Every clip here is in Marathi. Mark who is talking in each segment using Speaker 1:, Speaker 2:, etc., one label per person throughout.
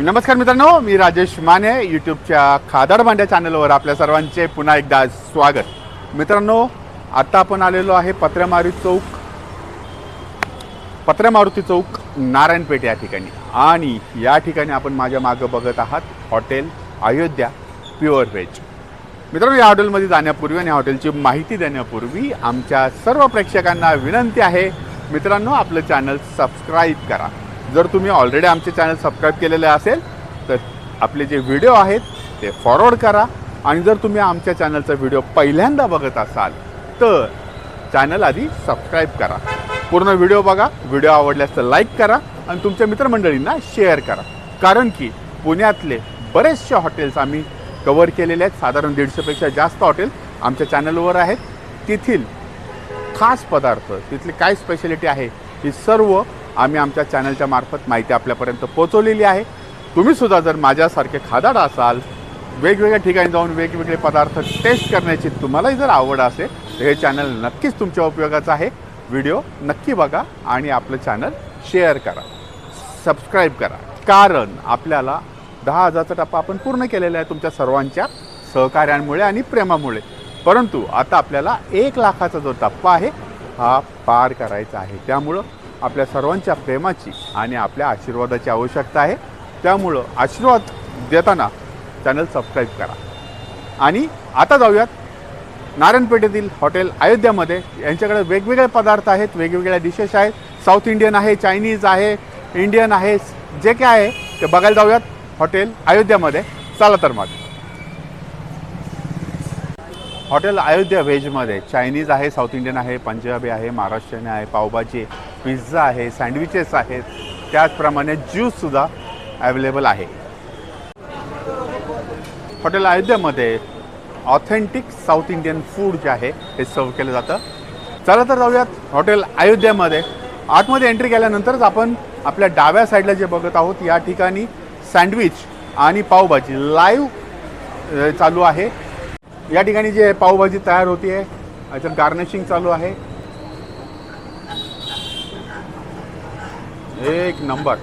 Speaker 1: नमस्कार मित्रांनो, मी राजेश माने. यूट्यूबच्या खादाड भांड्या चॅनलवर आपल्या सर्वांचे पुन्हा एकदा स्वागत. मित्रांनो, आता आपण आलेलो आहे पत्र्यामारुती चौक नारायणपेठ या ठिकाणी. आणि या ठिकाणी आपण माझ्या मागं बघत आहात हॉटेल अयोध्या प्युअर व्हेज. मित्रांनो, या हॉटेलमध्ये जाण्यापूर्वी आणि हॉटेलची माहिती देण्यापूर्वी आमच्या सर्व प्रेक्षकांना विनंती आहे, मित्रांनो आपलं चॅनल सबस्क्राईब करा. जर तुम्ही ऑलरेडी आमचे चॅनल सबस्क्राईब केलेले असेल तर आपले जे व्हिडिओ आहेत ते फॉरवर्ड करा. आणि जर तुम्ही आमच्या चॅनलचा व्हिडिओ पहिल्यांदा बघत असाल तर चॅनल आधी सबस्क्राईब करा. पूर्ण व्हिडिओ बघा. व्हिडिओ आवडल्यास तर लाईक करा आणि तुमच्या मित्रमंडळींना शेअर करा. कारण की पुण्यातले बरेचसे हॉटेल्स आम्ही कवर केलेले आहेत. साधारण 150पेक्षा जास्त हॉटेल आमच्या चॅनलवर आहेत. तेथील खास पदार्थ, तिथली काय स्पेशालिटी आहे ही सर्व आम्ही आमच्या चॅनलच्या मार्फत माहिती आपल्यापर्यंत पोहोचवलेली आहे. तुम्हीसुद्धा जर माझ्यासारखे खादाड असाल, वेगवेगळ्या ठिकाणी जाऊन वेगवेगळे पदार्थ टेस्ट करण्याची तुम्हालाही जर आवड असेल तर हे चॅनल नक्कीच तुमच्या उपयोगाचं आहे. व्हिडिओ नक्की बघा आणि आपलं चॅनल शेअर करा, सबस्क्राईब करा. कारण आपल्याला 10,000चा टप्पा आपण पूर्ण केलेला आहे तुमच्या सर्वांच्या सहकार्यांमुळे आणि प्रेमामुळे. परंतु आता आपल्याला 1,00,000चा जो टप्पा आहे हा पार करायचा आहे. त्यामुळं आपल्या सर्वांच्या प्रेमाची आणि आपल्या आशीर्वादाची आवश्यकता आहे. त्यामुळं आशीर्वाद देताना चॅनल सबस्क्राईब करा. आणि आता जाऊयात नारायणपेठेतील हॉटेल अयोध्यामध्ये. यांच्याकडे वेगवेगळे पदार्थ आहेत, वेगवेगळ्या डिशेस आहेत. साऊथ इंडियन आहे, चायनीज आहे, इंडियन आहे, जे काय आहे ते बघायला जाऊयात हॉटेल अयोध्यामध्ये. चला तर मग. हॉटेल अयोध्या व्हेजमध्ये चायनीज आहे, साऊथ इंडियन आहे, पंजाबी आहे, महाराष्ट्रीयन आहे, पावभाजी, पिझ्झा आहे, सँडविचेस आहेत. त्याचप्रमाणे ज्यूससुद्धा अवेलेबल आहे. हॉटेल अयोध्यामध्ये ऑथेंटिक साऊथ इंडियन फूड जे आहे हे सर्व केलं जातं. चला तर जाऊयात हॉटेल अयोध्यामध्ये. आतमध्ये एंट्री केल्यानंतरच आपण आपल्या डाव्या साईडला जे बघत आहोत या ठिकाणी सँडविच आणि पावभाजी लाईव्ह चालू आहे. या ठिकाणी जे पावभाजी तयार होती आहे याच्यात गार्निशिंग चालू आहे. एक नंबर.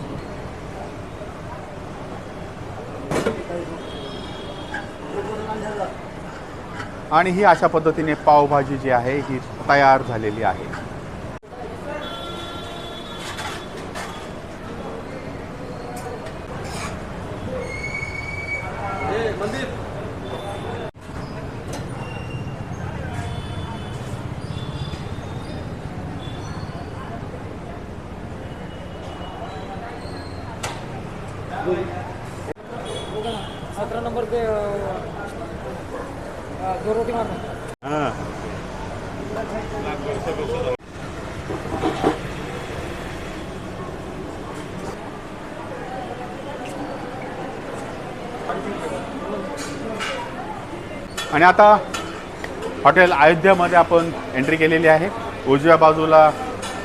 Speaker 1: आणि ही अशा पद्धतीने पावभाजी जी आहे ही तयार झालेली आहे.
Speaker 2: सत्रह नंबर पे दो रोटी मारना.
Speaker 1: आणि आता हॉटेल अयोध्यामध्ये आपण एंट्री केलेली आहे. उजव्या बाजूला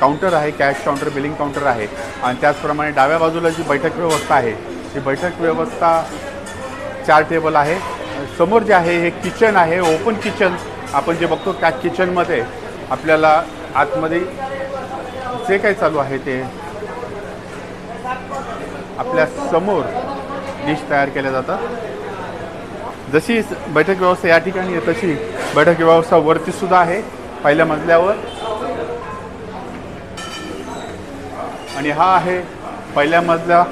Speaker 1: काउंटर आहे, कॅश काउंटर, बिलिंग काउंटर आहे. आणि त्याचप्रमाणे डाव्या बाजूला जी बैठक व्यवस्था आहे ही बैठक व्यवस्था 4 टेबल आहे. समोर जे आहे हे किचन आहे, ओपन किचन आपण जे बघतो त्या किचनमध्ये आपल्याला आतमध्ये जे काही चालू आहे ते आपल्या समोर डिश तयार केल्या जातात. जशी बैठक व्यवस्था या ठिकाणी आहे तशी बैठक व्यवस्था वरती सुद्धा आहे पहिल्या मजल्यावर. आणि हा आहे पहिल्या मजला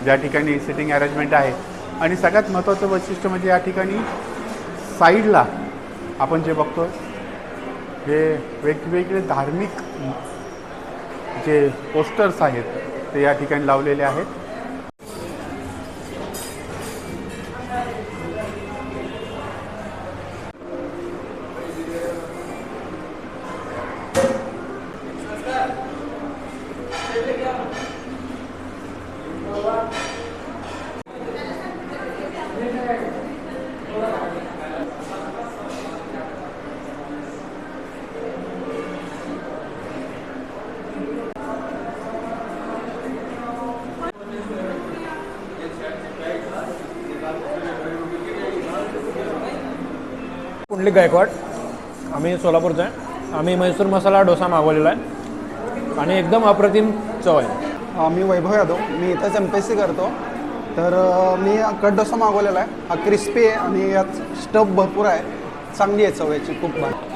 Speaker 1: ज्या ठिकाणी सिटिंग अरेंजमेंट आहे. आणि सगळ्यात महत्त्वाचं वैशिष्ट्य म्हणजे या ठिकाणी साईडला आपण जे बघतो हे वेगवेगळे धार्मिक जे पोस्टर्स आहेत ते या ठिकाणी लावलेले आहेत.
Speaker 2: पुंडलिक गायकवाड, आम्ही सोलापूरचा आहे. आम्ही म्हैसूर मसाला डोसा मागवलेला आहे आणि एकदम अप्रतिम चव आहे.
Speaker 3: मी वैभव यादव, मी इथंच MPSC करतो तर मी कट डोसा मागवलेला आहे. हा क्रिस्पी आहे आणि यात स्टफ भरपूर आहे. चांगली आहे चव याची, खूप भारी.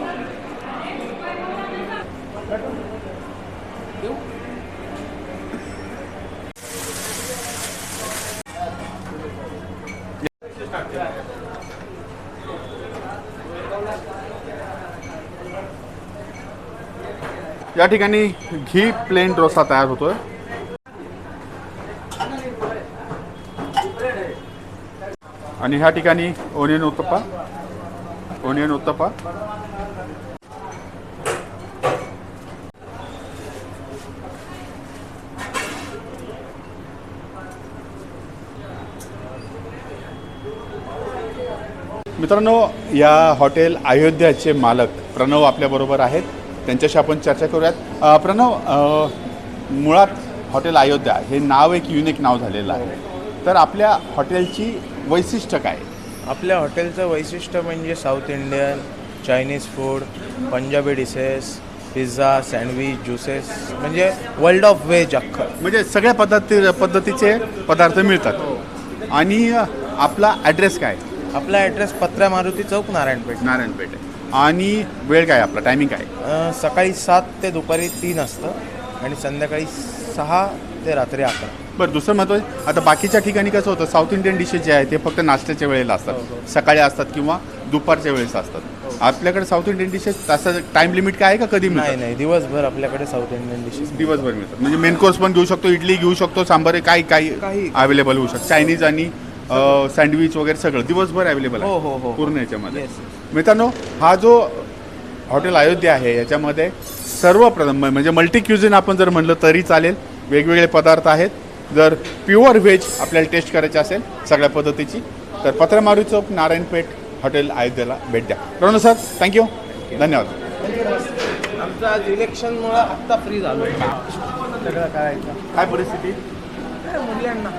Speaker 1: या ठिकाणी घी प्लेन डोसा तयार होतोय. आणि ह्या ठिकाणी ओनियन उत्तप्पा. मित्रांनो, या हॉटेल अयोध्याचे मालक प्रणव आपल्याबरोबर आहेत. त्यांच्याशी आपण चर्चा करूयात. प्रणव, मुळात हॉटेल अयोध्या हे नाव एक युनिक नाव झालेलं आहे. तर आपल्या हॉटेलची वैशिष्ट्य काय?
Speaker 4: आपल्या हॉटेलचं वैशिष्ट्य म्हणजे south Indian, Chinese food, Punjabi dishes, pizza, sandwich, juices, म्हणजे वर्ल्ड ऑफ व्हेज अख्खं.
Speaker 1: म्हणजे सगळ्या पद्धतीचे पदार्थ मिळतात. आणि आपला ॲड्रेस काय?
Speaker 4: आपला ॲड्रेस पत्रा मारुती चौक, नारायणपेठ.
Speaker 1: आणि वेळ काय, आपला टायमिंग काय?
Speaker 4: सकाळी 7 ते दुपारी 3 असतं आणि संध्याकाळी 6 ते रात्री 11.
Speaker 1: बरं, दुसरं महत्त्व, आता बाकीच्या ठिकाणी कसं होतं, साऊथ इंडियन डिशेस जे आहे ते फक्त नाश्त्याच्या वेळेला असतात, सकाळी असतात किंवा दुपारच्या वेळेस असतात. आपल्याकडे साऊथ इंडियन डिशेस तसं टाइम लिमिट काय आहे का, कधी मिळतात?
Speaker 4: नाही, दिवसभर आपल्याकडे साऊथ इंडियन डिशेस
Speaker 1: दिवसभर मिळतात. म्हणजे मेन कोर्स पण घेऊ शकतो, इडली घेऊ शकतो, सांबार काही अवेलेबल होऊ शकतं. चायनीज आणि सँडविच वगैरे सगळं दिवसभर अवेलेबल आहे.
Speaker 4: हो.
Speaker 1: पूर्ण याच्यामध्ये. मित्रांनो, हा जो हॉटेल अयोध्या आहे याच्यामध्ये सर्वप्रथम म्हणजे मल्टी क्युझिन आपण जर म्हणलं तरी चालेल. वेगवेगळे पदार्थ आहेत. जर प्युअर व्हेज आपल्याला टेस्ट करायची असेल सगळ्या पद्धतीची, तर पत्रा मारुती चौक, नारायणपेठ, हॉटेल अयोध्याला भेट द्या. प्रणव सर, थँक्यू, धन्यवाद.
Speaker 4: आमचं आज इलेक्शनमुळं आत्ता फ्री झालो सगळं करायचं.
Speaker 1: काय परिस्थिती?
Speaker 4: मुलांना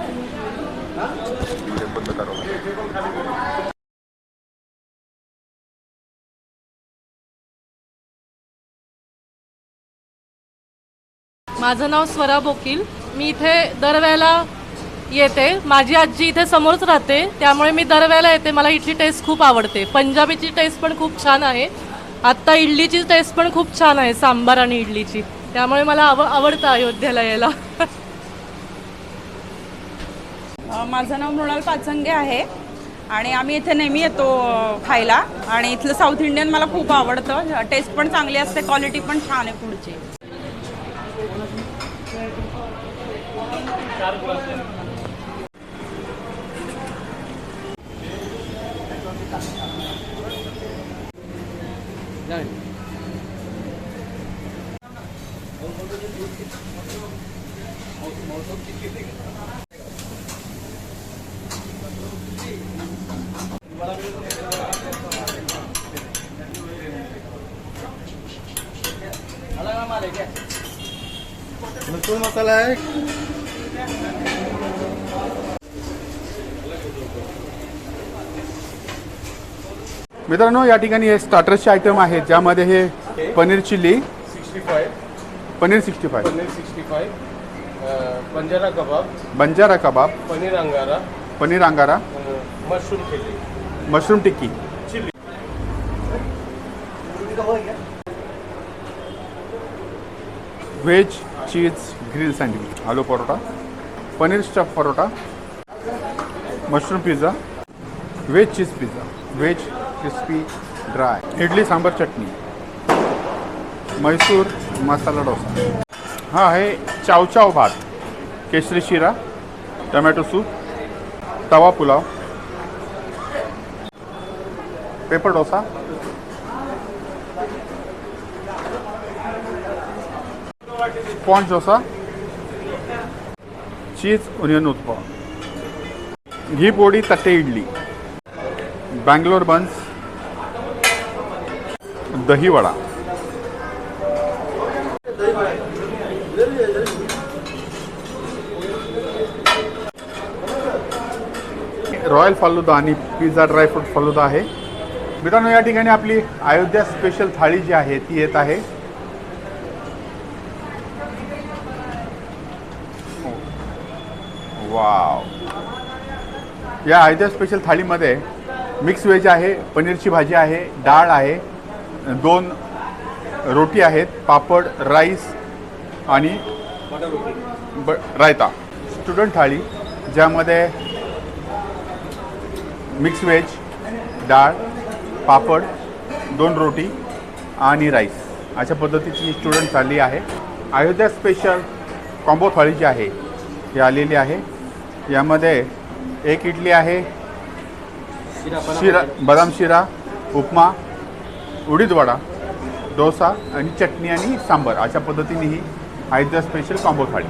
Speaker 5: माझं नाव स्वरा बोकील. मी इथे दरवेळेला येते. माझी आजी इथे समोरच राहते, त्यामुळे मी दरवेळेला येते. मला इथली टेस्ट खूप आवडते. पंजाबीची टेस्ट पण खूप छान आहे. आत्ता इडलीची टेस्ट पण खूप छान आहे, सांबार आणि इडलीची. त्यामुळे मला आवडतं अयोध्येला यायला.
Speaker 6: माझं नाव मृणाल पाचंगे आहे आणि आम्ही इथे नेहमी येतो खायला. आणि इथलं साऊथ इंडियन मला खूप आवडतं. टेस्ट पण चांगली असते, क्वालिटी पण छान आहे फूडची.
Speaker 4: भरपूर मसाला आहे.
Speaker 1: मित्रांनो, या ठिकाणी हे स्टार्टर्सचे आयटम आहेत, ज्यामध्ये हे paneer chilli,
Speaker 7: 65,
Speaker 1: paneer 65,
Speaker 7: paneer 65, Banjara kebab,
Speaker 1: Banjara kebab,
Speaker 7: paneer angara, mushroom chilli,
Speaker 1: mushroom tikki, veg cheese grill sandwich, aloo paratha, paneer stuff paratha, mushroom pizza, veg cheese pizza, veg crispy dry, idli sambar chutney, Mysore masala dosa. हा आहे chow chow bath, kesari sheera, tomato soup, tawa pulao, paper dosa, sponge dosa, cheese onion uttapa, ghee poli, thatte idli, Bangalore buns, दही वडा, रॉयल फालुदा आणि पिझ्झा ड्रायफ्रूट फालुदा आहे. मित्रांनो, या ठिकाणी आपली अयोध्या स्पेशल थाळी जी आहे ती येत आहे. वाव, या अयोध्या स्पेशल थाळीमध्ये मिक्स व्हेज आहे, पनीरची भाजी आहे, डाळ आहे, 2 रोटी आहेत, पापड, राईस आणि रायता. स्टुडंट थाळी ज्यामध्ये मिक्स व्हेज, डाळ, पापड, 2 रोटी आणि राईस अशा पद्धतीची स्टुडंट थाळी आहे. अयोध्या स्पेशल कॉम्बो थाळी जी आहे ही आलेली आहे. यामध्ये 1 इडली आहे, शिरा, बदाम शिरा, उपमा, उडीद वडा, डोसा आणि चटणी आणि सांबार अशा पद्धतीने ही अयोध्या स्पेशल कॉम्बो थाळी.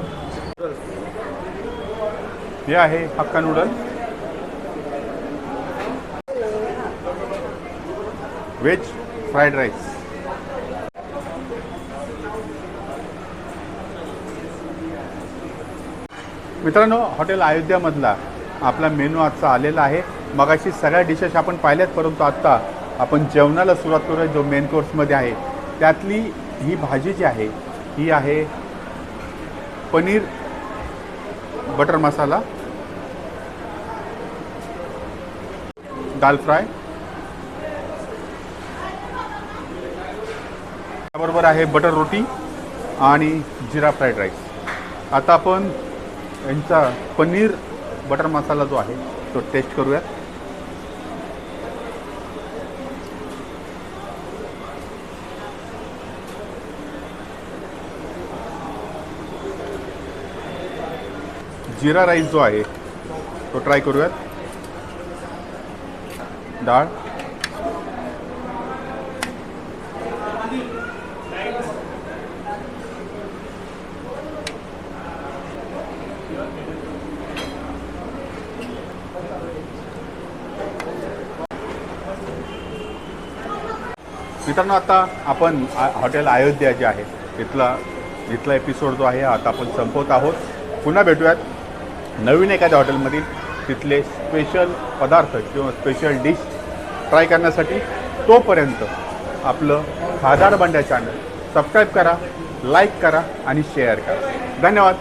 Speaker 1: हे आहे hakka noodle, veg fried rice. मित्रांनो, हॉटेल अयोध्यामधला आपला मेनू आजचा आलेला आहे. मगाशी सगळ्या डिशेस आपण पाहिल्यात, परंतु आत्ता आपण जेवणाला सुरुवात करूया. जो मेन कोर्समध्ये आहे त्यातली ही भाजी जी आहे ही आहे पनीर बटर मसाला, दाल फ्राय, त्याबरोबर आहे बटर रोटी आणि जिरा फ्राईड राईस. आता आपण यांचा पनीर बटर मसाला जो आहे तो टेस्ट करूयात. जिरा राईस जो आहे तो ट्राय करूयात. डाळ, मित्रांनो, आता आपण हॉटेल अयोध्या जे आहे इथला एपिसोड जो आहे आता आपण संपवत आहोत. पुन्हा भेटूयात नवीन एखाद्या हॉटेलमधील तिथले स्पेशल पदार्थ किंवा स्पेशल डिश ट्राय करण्यासाठी. तोपर्यंत आपलं खादाड बंड्या चॅनल सबस्क्राईब करा, लाईक करा आणि शेअर करा. धन्यवाद.